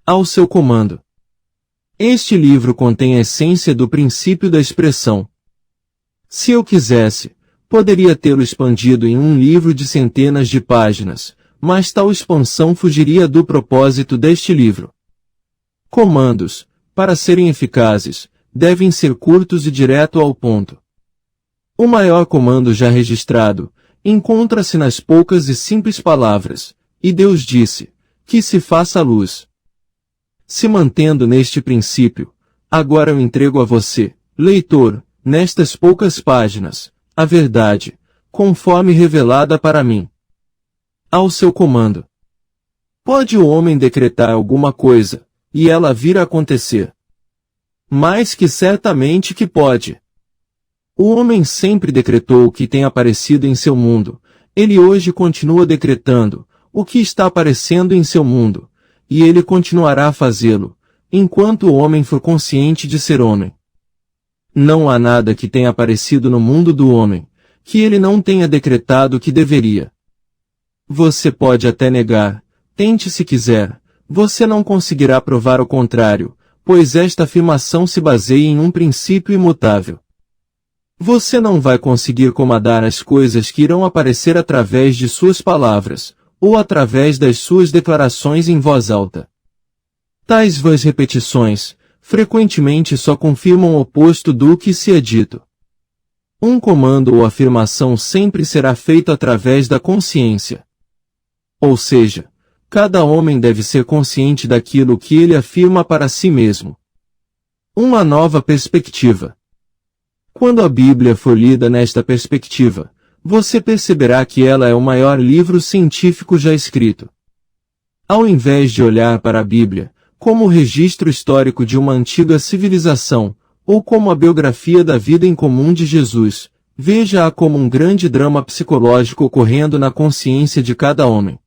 ao seu comando. Este livro contém a essência do princípio da expressão. Se eu quisesse, poderia tê-lo expandido em um livro de centenas de páginas, mas tal expansão fugiria do propósito deste livro. Comandos, para serem eficazes, devem ser curtos e direto ao ponto. O maior comando já registrado encontra-se nas poucas e simples palavras: "E Deus disse, que se faça luz." Se mantendo neste princípio, agora eu entrego a você, leitor, nestas poucas páginas, a verdade, conforme revelada para mim. Ao seu comando. Pode o homem decretar alguma coisa, e ela vir a acontecer? Mais que certamente que pode. O homem sempre decretou o que tem aparecido em seu mundo, ele hoje continua decretando o que está aparecendo em seu mundo, e ele continuará a fazê-lo, enquanto o homem for consciente de ser homem. Não há nada que tenha aparecido no mundo do homem, que ele não tenha decretado que deveria. Você pode até negar, tente se quiser, você não conseguirá provar o contrário, pois esta afirmação se baseia em um princípio imutável. Você não vai conseguir comandar as coisas que irão aparecer através de suas palavras, ou através das suas declarações em voz alta. Tais vãs repetições, frequentemente só confirmam o oposto do que se é dito. Um comando ou afirmação sempre será feito através da consciência. Ou seja, cada homem deve ser consciente daquilo que ele afirma para si mesmo. Uma nova perspectiva. Quando a Bíblia for lida nesta perspectiva, você perceberá que ela é o maior livro científico já escrito. Ao invés de olhar para a Bíblia como o registro histórico de uma antiga civilização, ou como a biografia da vida em comum de Jesus, veja-a como um grande drama psicológico ocorrendo na consciência de cada homem.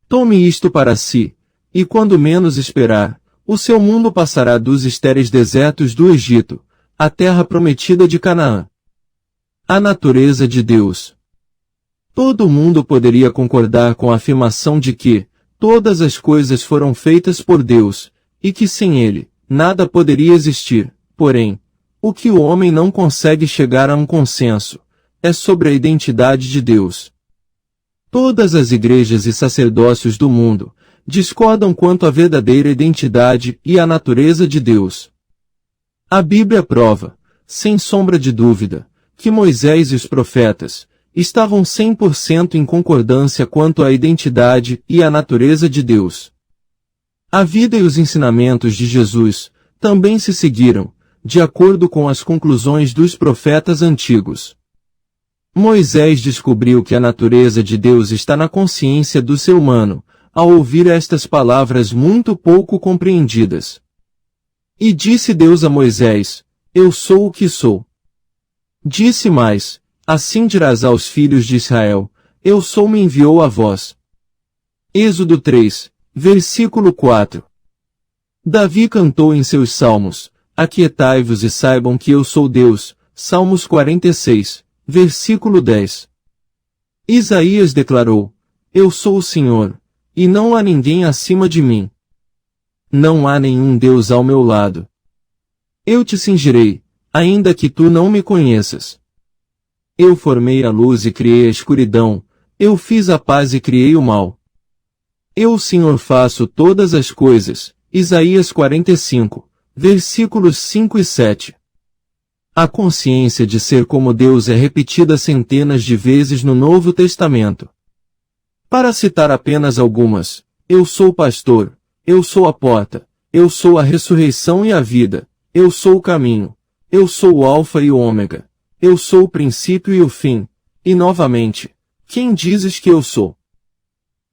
Tome isto para si, e quando menos esperar, o seu mundo passará dos estéreis desertos do Egito, à terra prometida de Canaã. A natureza de Deus. Todo mundo poderia concordar com a afirmação de que todas as coisas foram feitas por Deus, e que sem Ele, nada poderia existir. Porém, o que o homem não consegue chegar a um consenso é sobre a identidade de Deus. Todas as igrejas e sacerdócios do mundo discordam quanto à verdadeira identidade e à natureza de Deus. A Bíblia prova, sem sombra de dúvida, que Moisés e os profetas estavam 100% em concordância quanto à identidade e à natureza de Deus. A vida e os ensinamentos de Jesus também se seguiram, de acordo com as conclusões dos profetas antigos. Moisés descobriu que a natureza de Deus está na consciência do ser humano, ao ouvir estas palavras muito pouco compreendidas. E disse Deus a Moisés: "Eu sou o que sou." Disse mais: "Assim dirás aos filhos de Israel: Eu sou me enviou a vós." Êxodo 3, versículo 4. Davi cantou em seus salmos: "Aquietai-vos e saibam que eu sou Deus." Salmos 46, versículo 10. Isaías declarou: "Eu sou o Senhor, e não há ninguém acima de mim. Não há nenhum Deus ao meu lado. Eu te cingirei, ainda que tu não me conheças. Eu formei a luz e criei a escuridão, eu fiz a paz e criei o mal. Eu, o Senhor, faço todas as coisas." Isaías 45, versículos 5 e 7. A consciência de ser como Deus é repetida centenas de vezes no Novo Testamento. Para citar apenas algumas: eu sou o pastor, eu sou a porta, eu sou a ressurreição e a vida, eu sou o caminho, eu sou o alfa e o ômega, eu sou o princípio e o fim, e novamente, quem dizes que eu sou?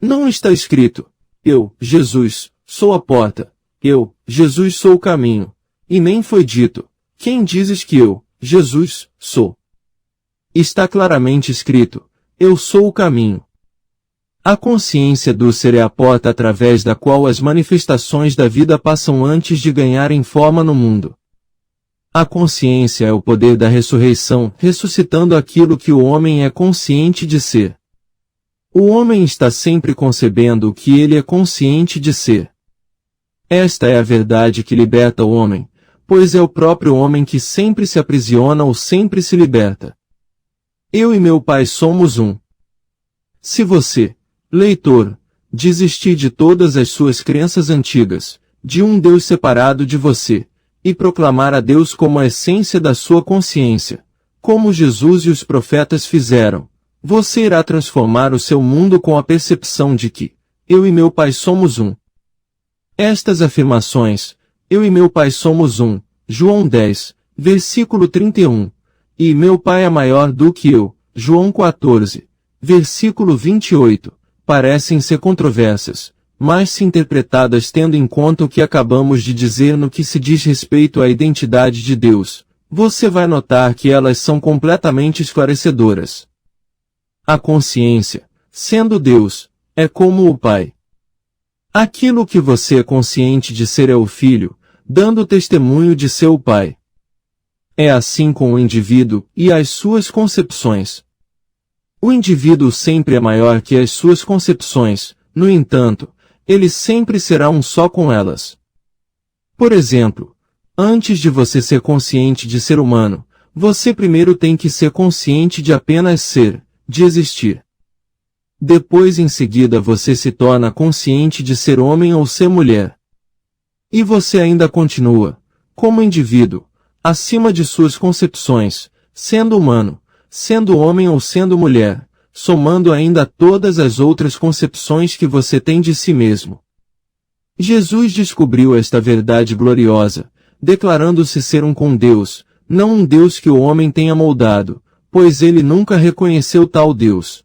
Não está escrito: eu, Jesus, sou a porta, eu, Jesus, sou o caminho, e nem foi dito: quem dizes que eu, Jesus, sou? Está claramente escrito: eu sou o caminho. A consciência do ser é a porta através da qual as manifestações da vida passam antes de ganharem forma no mundo. A consciência é o poder da ressurreição, ressuscitando aquilo que o homem é consciente de ser. O homem está sempre concebendo o que ele é consciente de ser. Esta é a verdade que liberta o homem, pois é o próprio homem que sempre se aprisiona ou sempre se liberta. Eu e meu Pai somos um. Se você, leitor, desistir de todas as suas crenças antigas, de um Deus separado de você, e proclamar a Deus como a essência da sua consciência, como Jesus e os profetas fizeram, você irá transformar o seu mundo com a percepção de que, eu e meu Pai somos um. Estas afirmações, eu e meu Pai somos um, João 10, versículo 31, e meu Pai é maior do que eu, João 14, versículo 28, parecem ser controversas, mas se interpretadas tendo em conta o que acabamos de dizer no que se diz respeito à identidade de Deus, você vai notar que elas são completamente esclarecedoras. A consciência, sendo Deus, é como o Pai. Aquilo que você é consciente de ser é o Filho, dando testemunho de ser o Pai. É assim com o indivíduo e as suas concepções. O indivíduo sempre é maior que as suas concepções, no entanto, ele sempre será um só com elas. Por exemplo, antes de você ser consciente de ser humano, você primeiro tem que ser consciente de apenas ser, de existir. Depois em seguida você se torna consciente de ser homem ou ser mulher. E você ainda continua, como indivíduo, acima de suas concepções, sendo humano, sendo homem ou sendo mulher, somando ainda todas as outras concepções que você tem de si mesmo. Jesus descobriu esta verdade gloriosa, declarando-se ser um com Deus, não um Deus que o homem tenha moldado, pois ele nunca reconheceu tal Deus.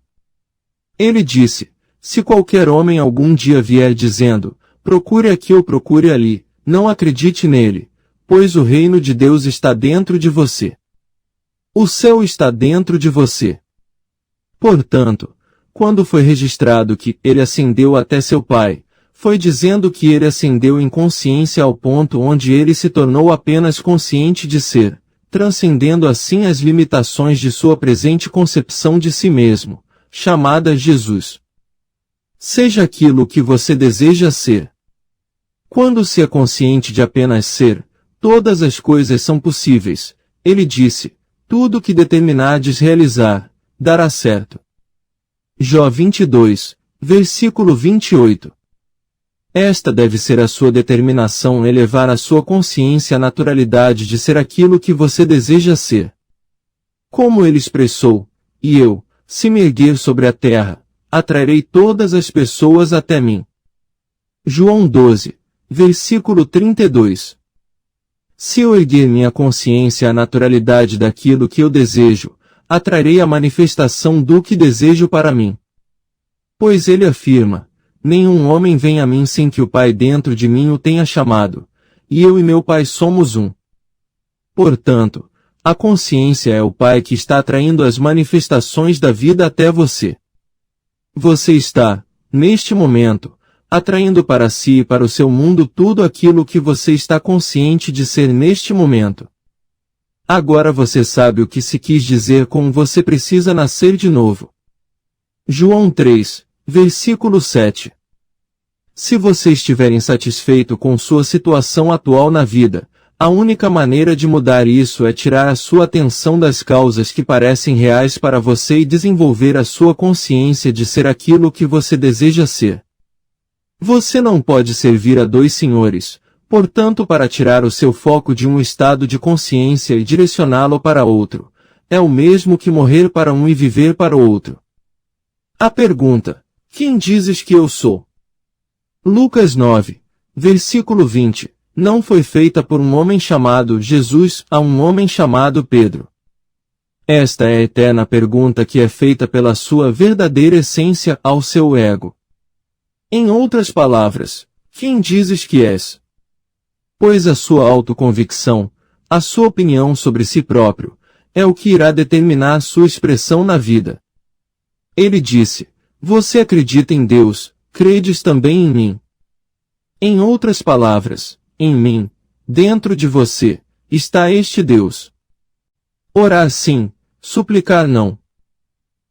Ele disse, se qualquer homem algum dia vier dizendo, procure aqui ou procure ali, não acredite nele, pois o reino de Deus está dentro de você. O céu está dentro de você. Portanto, quando foi registrado que ele ascendeu até seu Pai, foi dizendo que ele ascendeu em consciência ao ponto onde ele se tornou apenas consciente de ser, transcendendo assim as limitações de sua presente concepção de si mesmo, chamada Jesus. Seja aquilo que você deseja ser. Quando se é consciente de apenas ser, todas as coisas são possíveis, ele disse, tudo que determinardes realizar, dará certo. Jó 22, versículo 28. Esta deve ser a sua determinação em elevar a sua consciência à naturalidade de ser aquilo que você deseja ser. Como ele expressou, e eu, se me erguer sobre a terra, atrairei todas as pessoas até mim. João 12, versículo 32. Se eu erguer minha consciência à naturalidade daquilo que eu desejo, atrairei a manifestação do que desejo para mim. Pois ele afirma, nenhum homem vem a mim sem que o Pai dentro de mim o tenha chamado, e eu e meu Pai somos um. Portanto, a consciência é o Pai que está atraindo as manifestações da vida até você. Você está, neste momento, atraindo para si e para o seu mundo tudo aquilo que você está consciente de ser neste momento. Agora você sabe o que se quis dizer com você precisa nascer de novo. João 3, versículo 7. Se você estiver insatisfeito com sua situação atual na vida, a única maneira de mudar isso é tirar a sua atenção das causas que parecem reais para você e desenvolver a sua consciência de ser aquilo que você deseja ser. Você não pode servir a dois senhores, portanto, para tirar o seu foco de um estado de consciência e direcioná-lo para outro, é o mesmo que morrer para um e viver para o outro. A pergunta, quem dizes que eu sou? Lucas 9, versículo 20, não foi feita por um homem chamado Jesus a um homem chamado Pedro. Esta é a eterna pergunta que é feita pela sua verdadeira essência ao seu ego. Em outras palavras, quem dizes que és? Pois a sua autoconvicção, a sua opinião sobre si próprio, é o que irá determinar sua expressão na vida. Ele disse, você acredita em Deus, credes também em mim. Em outras palavras, em mim, dentro de você, está este Deus. Orar sim, suplicar não.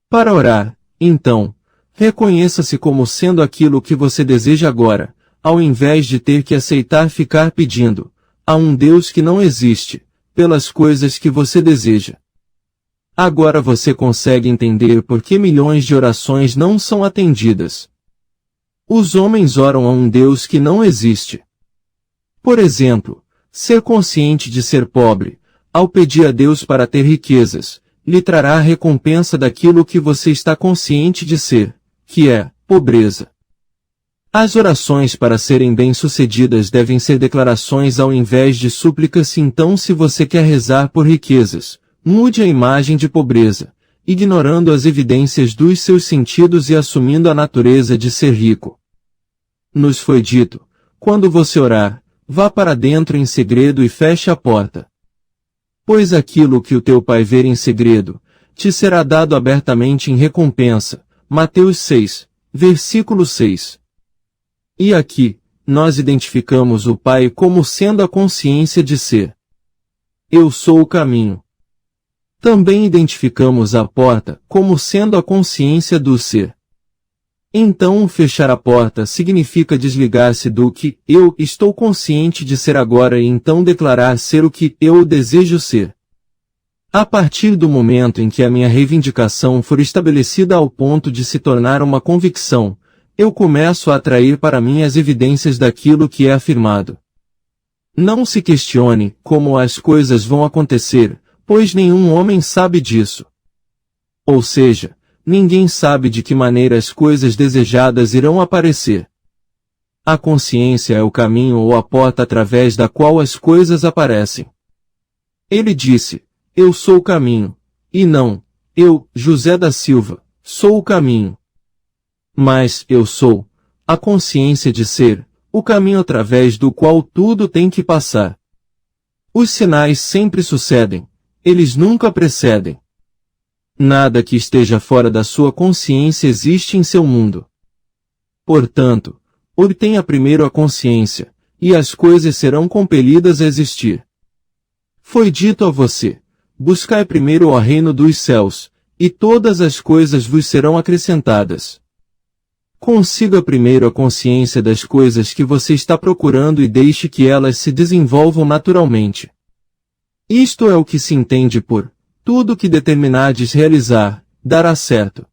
Para orar, então, reconheça-se como sendo aquilo que você deseja agora, ao invés de ter que aceitar ficar pedindo a um Deus que não existe, pelas coisas que você deseja. Agora você consegue entender por que milhões de orações não são atendidas. Os homens oram a um Deus que não existe. Por exemplo, ser consciente de ser pobre, ao pedir a Deus para ter riquezas, lhe trará a recompensa daquilo que você está consciente de ser, que é pobreza. As orações para serem bem-sucedidas devem ser declarações ao invés de súplicas. Então, se você quer rezar por riquezas, mude a imagem de pobreza, ignorando as evidências dos seus sentidos e assumindo a natureza de ser rico. Nos foi dito, quando você orar, vá para dentro em segredo e feche a porta. Pois aquilo que o teu pai ver em segredo, te será dado abertamente em recompensa. Mateus 6, versículo 6. E aqui, nós identificamos o Pai como sendo a consciência de ser. Eu sou o caminho. Também identificamos a porta como sendo a consciência do ser. Então, fechar a porta significa desligar-se do que eu estou consciente de ser agora e então declarar ser o que eu desejo ser. A partir do momento em que a minha reivindicação for estabelecida ao ponto de se tornar uma convicção, eu começo a atrair para mim as evidências daquilo que é afirmado. Não se questione como as coisas vão acontecer, pois nenhum homem sabe disso. Ou seja, ninguém sabe de que maneira as coisas desejadas irão aparecer. A consciência é o caminho ou a porta através da qual as coisas aparecem. Ele disse, eu sou o caminho, e não, eu, José da Silva, sou o caminho. Mas eu sou a consciência de ser, o caminho através do qual tudo tem que passar. Os sinais sempre sucedem, eles nunca precedem. Nada que esteja fora da sua consciência existe em seu mundo. Portanto, obtenha primeiro a consciência, e as coisas serão compelidas a existir. Foi dito a você, buscai primeiro o reino dos céus, e todas as coisas vos serão acrescentadas. Consiga primeiro a consciência das coisas que você está procurando e deixe que elas se desenvolvam naturalmente. Isto é o que se entende por tudo que determinardes realizar, dará certo.